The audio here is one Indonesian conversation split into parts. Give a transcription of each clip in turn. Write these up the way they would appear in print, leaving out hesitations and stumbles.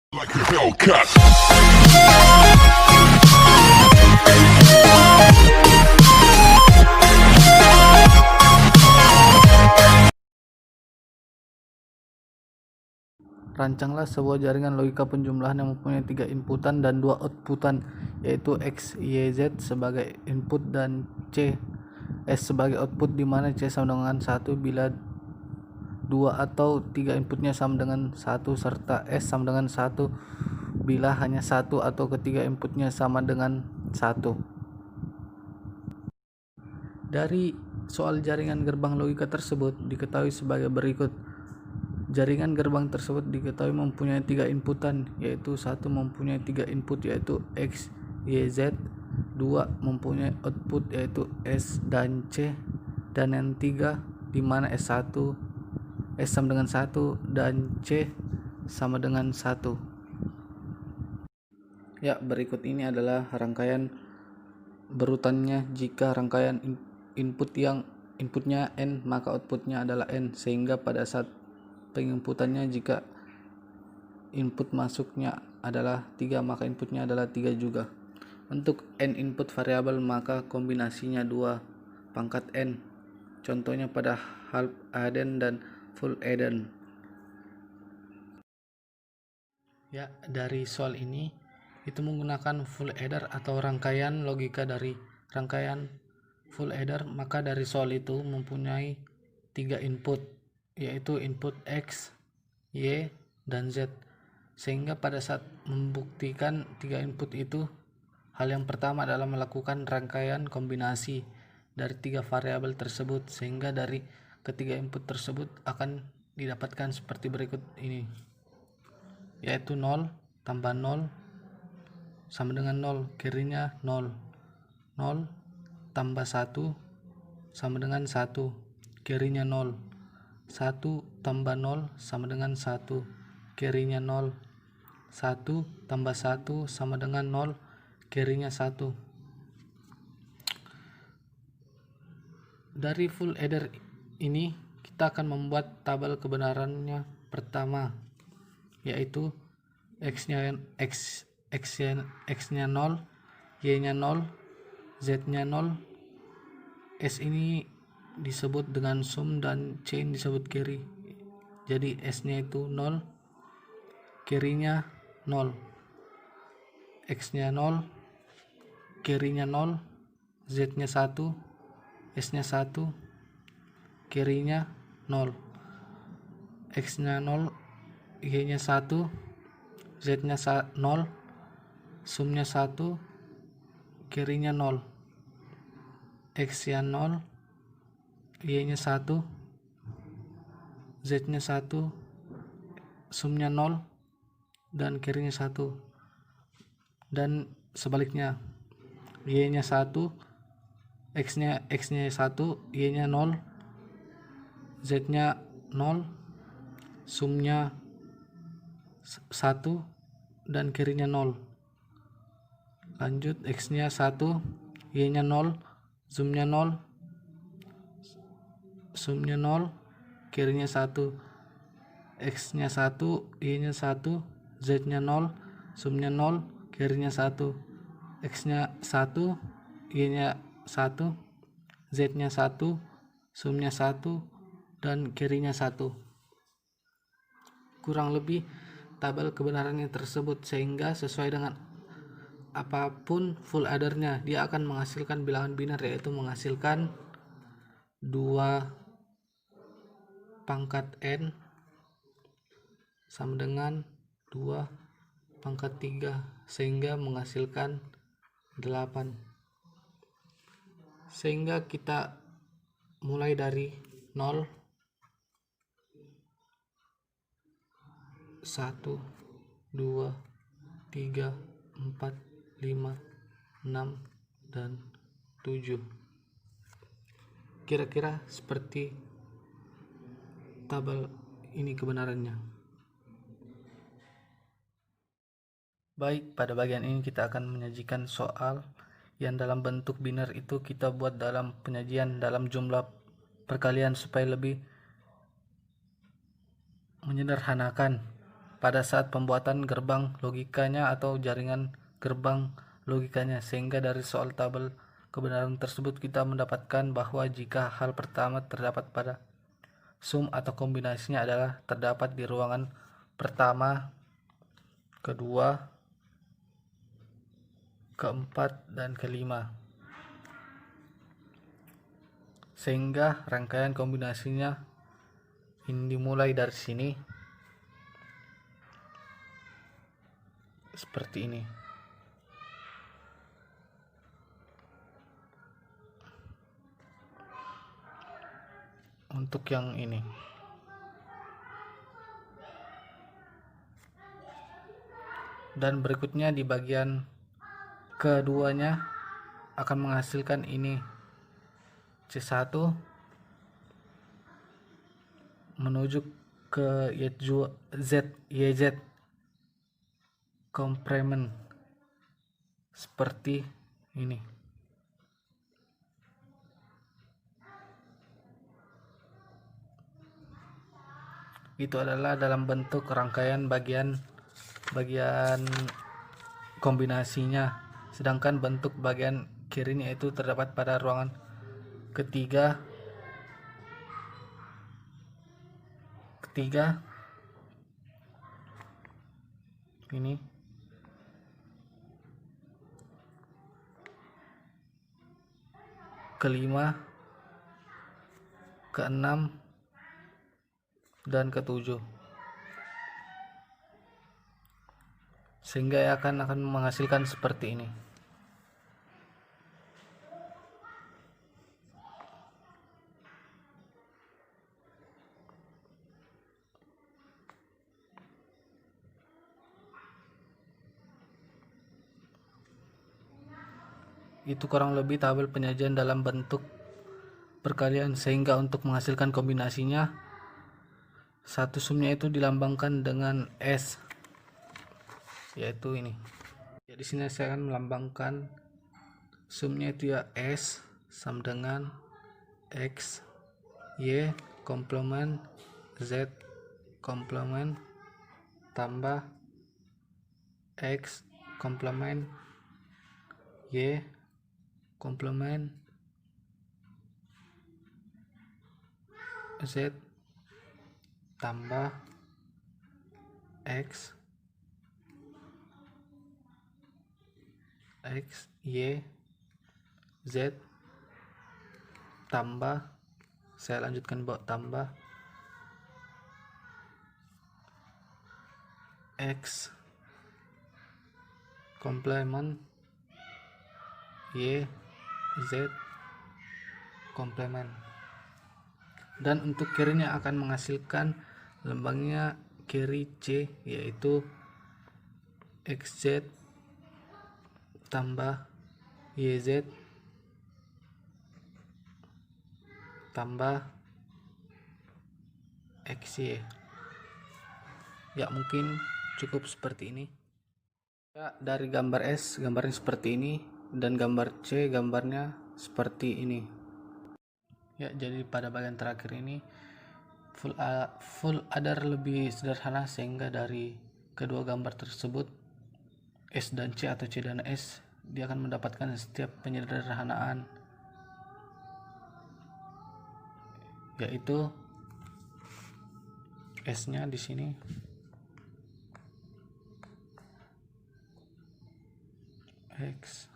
Like a Hellcat. Rancanglah sebuah jaringan logika penjumlahan yang mempunyai 3 inputan dan 2 outputan, yaitu X, Y, Z sebagai input dan C, S sebagai output, di mana C sama dengan 1 bila 2 atau 3 inputnya sama dengan 1, serta S sama dengan 1 bila hanya 1 atau ketiga inputnya sama dengan 1. Dari soal jaringan gerbang logika tersebut diketahui sebagai berikut. Jaringan gerbang tersebut diketahui mempunyai 3 inputan, yaitu 1 mempunyai 3 input yaitu X, Y, Z, 2 mempunyai output yaitu S dan C, dan yang 3 di mana S1 S sama dengan 1 dan C sama dengan 1. Ya, berikut ini adalah rangkaian berurutannya. Jika rangkaian inputnya N, maka outputnya adalah N, sehingga pada saat penginputannya, jika input masuknya adalah 3, maka inputnya adalah 3 juga. Untuk N input variabel, maka kombinasinya 2 pangkat N. Contohnya pada half adden dan full adden. Ya, dari soal ini itu menggunakan full adder atau rangkaian logika dari rangkaian full adder, maka dari soal itu mempunyai 3 input, yaitu input X, Y, dan Z. Sehingga pada saat membuktikan 3 input itu, hal yang pertama adalah melakukan rangkaian kombinasi dari 3 variabel tersebut, sehingga dari ketiga input tersebut akan didapatkan seperti berikut ini, yaitu 0 tambah 0 sama dengan 0, kirinya 0. 0 tambah 1 sama dengan 1, kirinya 0. 1 tambah 0 sama dengan 1, kirinya 0. 1 tambah 1 sama dengan 0, kirinya 1. Dari full adder ini kita akan membuat tabel kebenarannya pertama, yaitu X-nya 0, Y-nya 0, Z-nya 0. S ini disebut dengan sum dan C disebut carry. Jadi S-nya itu 0, carry-nya 0. X-nya 0, carry-nya 0, Z-nya 1, S-nya 1, carry-nya 0. X-nya 0, Y-nya 1, Z-nya 0, sumnya 1, carry-nya 0. X-nya 0, Y-nya 1, Z-nya 1, sumnya 0, dan carry-nya 1. Dan sebaliknya, Y-nya 1, X-nya 1, Y-nya 0, Z-nya 0, sumnya 1, dan carry-nya 0. Lanjut, X-nya 1, Y-nya 0, sumnya 0, carry-nya 1. X-nya 1, Y-nya 1, Z-nya 0, sumnya 0, carry-nya 1. X-nya 1, Y-nya 1, Z-nya 1, sumnya 1, dan carry-nya 1. Kurang lebih tabel kebenarannya tersebut, sehingga sesuai dengan apapun full addernya, dia akan menghasilkan bilangan biner, yaitu menghasilkan 2 pangkat N sama dengan 2 pangkat 3, sehingga menghasilkan 8. Sehingga kita mulai dari 0, 1, 2, 3, 4, 5, 6, dan 7. Kira-kira seperti tabel ini kebenarannya. Baik, pada bagian ini kita akan menyajikan soal yang dalam bentuk biner itu kita buat dalam penyajian dalam jumlah perkalian supaya lebih menyederhanakan. pada saat pembuatan gerbang logikanya atau jaringan gerbang logikanya, sehingga dari soal tabel kebenaran tersebut kita mendapatkan bahwa jika hal pertama terdapat pada sum atau kombinasinya adalah terdapat di ruangan pertama, kedua, keempat, dan kelima, sehingga rangkaian kombinasinya ini dimulai dari sini seperti ini. Untuk yang ini, dan berikutnya di bagian keduanya akan menghasilkan ini C1 menuju ke YZ komplement seperti ini. Itu adalah dalam bentuk rangkaian bagian kombinasinya, sedangkan bentuk bagian kirinya itu terdapat pada ruangan ketiga, ini, kelima, keenam, dan ketujuh, sehingga akan menghasilkan seperti ini. Itu kurang lebih tabel penyajian dalam bentuk perkalian, sehingga untuk menghasilkan kombinasinya satu sumnya itu dilambangkan dengan S, yaitu ini. Ya, di sini saya akan melambangkan sumnya itu ya S sama dengan X Y komplement Z komplement tambah X komplement Y komplement Z tambah X Y Z tambah, saya lanjutkan bawa tambah X komplement Y Z komplement, dan untuk kirinya akan menghasilkan lambangnya kiri C, yaitu XZ tambah YZ tambah XY. Ya, mungkin cukup seperti ini. Ya, dari gambar S gambarnya seperti ini, dan gambar C gambarnya seperti ini. Ya, jadi pada bagian terakhir ini full adder lebih sederhana, sehingga dari kedua gambar tersebut S dan C atau C dan S, dia akan mendapatkan setiap penyederhanaan, yaitu S-nya di sini X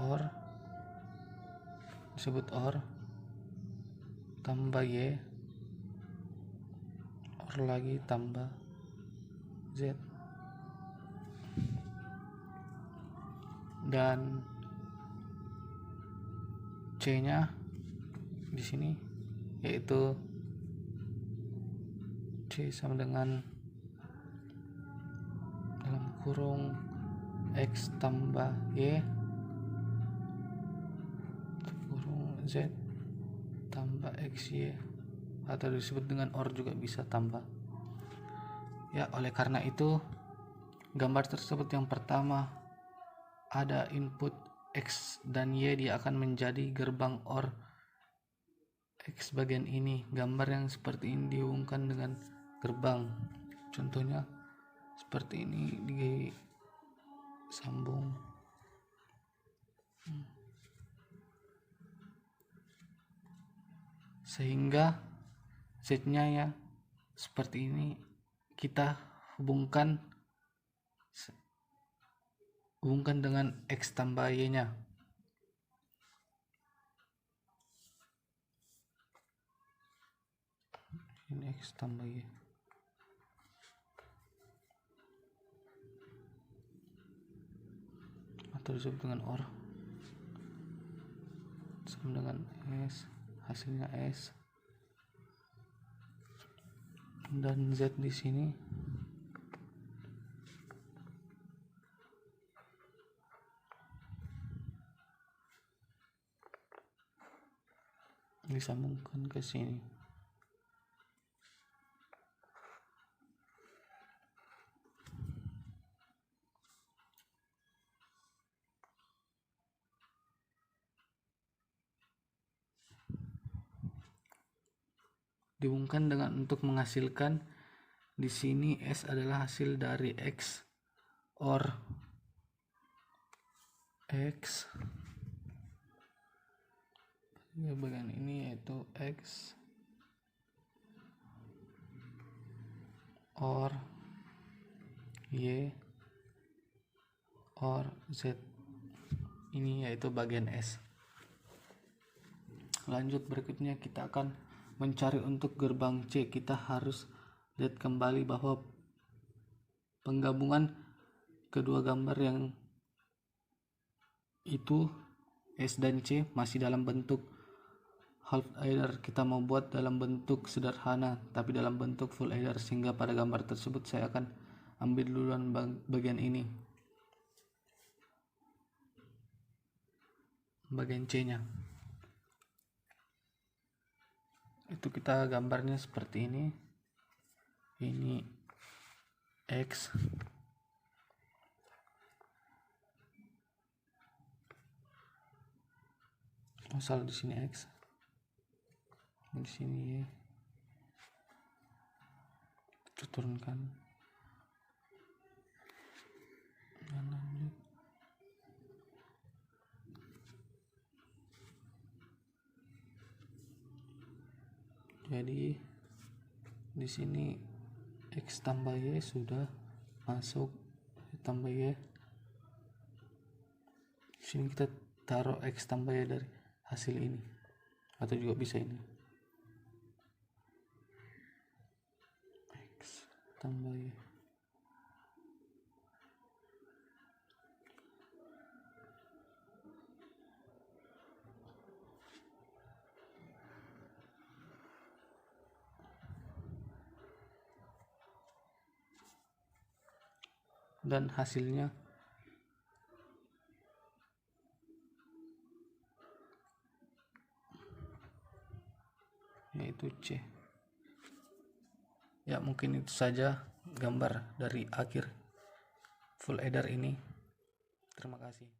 or disebut or tambah Y or lagi tambah Z, dan C-nya di sini yaitu C sama dengan dalam kurung X tambah Y kurung Z tambah XY, atau disebut dengan OR juga bisa tambah. Ya, oleh karena itu gambar tersebut yang pertama ada input X dan Y, dia akan menjadi gerbang OR X bagian ini. Gambar yang seperti ini dihubungkan dengan gerbang. Contohnya seperti ini disambung. Sehingga Z-nya ya seperti ini, kita hubungkan dengan X tambah Y-nya. Ini X tambah Y. Atau disebut dengan OR. Sama dengan S, hasilnya S. Dan Z di sini disambungkan ke sini. Dihubungkan dengan untuk menghasilkan, di sini S adalah hasil dari X OR X. Bagian ini yaitu X OR Y OR Z. Ini yaitu bagian S. Lanjut, berikutnya kita akan mencari untuk gerbang C. Kita harus lihat kembali bahwa penggabungan kedua gambar yang itu S dan C masih dalam bentuk half adder. Kita mau buat dalam bentuk sederhana tapi dalam bentuk full adder, sehingga pada gambar tersebut saya akan ambil duluan bagian ini, bagian C nya. Itu kita gambarnya seperti ini. Ini X, asal di sini X, di sini Y. Kita turunkan. Jadi di sini X tambah Y sudah masuk, tambah Y. Di sini kita taruh X tambah Y dari hasil ini, atau juga bisa ini X tambah Y. Dan hasilnya yaitu C. Ya, mungkin itu saja gambar dari akhir full adder ini. Terima kasih.